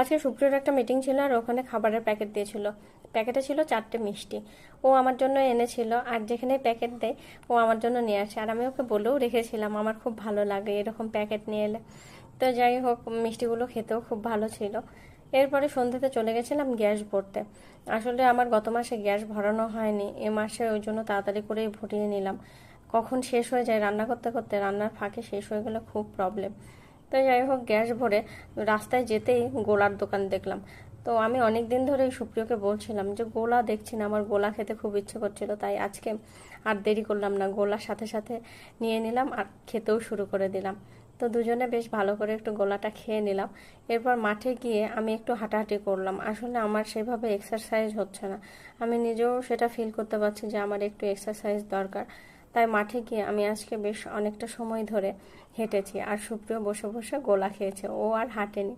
আজকে সুপ্রিয়র একটা মিটিং ছিল আর ওখানে খাবারের প্যাকেট দিয়েছিল। প্যাকেটে ছিল 4টে মিষ্টি। ও আমার জন্য এনেছিল, আর যেখানে প্যাকেট দেয় ও আমার জন্য নিয়ে আসে। আর আমি ওকে বলেও রেখেছিলাম আমার খুব ভালো লাগে এরকম প্যাকেট নিয়ে এলে। তো যাই হোক, মিষ্টিগুলো খেতেও খুব ভালো ছিল। এরপরে সন্ধ্যেতে চলে গেছিলাম গ্যাস ভরতে। আসলে আমার গত মাসে গ্যাস ভরানো হয়নি, এ মাসে ওই জন্য তাড়াতাড়ি করেই ভরিয়ে নিলাম। কখন শেষ হয়ে যায় রান্না করতে করতে, রান্নার ফাঁকে শেষ হয়ে গেলে খুব প্রবলেম। তো যাই হোক, গ্যাস ভরে রাস্তায় যেতেই গোলার দোকান দেখলাম। তো আমি অনেক দিন ধরেই সুপ্রিয়কে বলছিলাম যে গোলা দেখছি না, আমার গোলা খেতে খুব ইচ্ছে করছিল, তাই আজকে আর দেরি করলাম না, গোলার সাথে সাথে নিয়ে নিলাম আর খেতেও শুরু করে দিলাম। তো দুজনে বেশ ভালো করে একটু গোলাটা খেয়ে নিলাম। এরপর মাঠে গিয়ে আমি একটু হাঁটাহাঁটি করলাম। আসলে আমার সেভাবে এক্সারসাইজ হচ্ছে না, আমি নিজেও সেটা ফিল করতে পারছি যে আমার একটু এক্সারসাইজ দরকার। তাই মাঠে গিয়ে আমি আজকে বেশ অনেকটা সময় ধরে হেঁটেছি, আর সুপ্রিয় বসে বসে গোলা খেয়েছে, ও আর হাঁটেনি।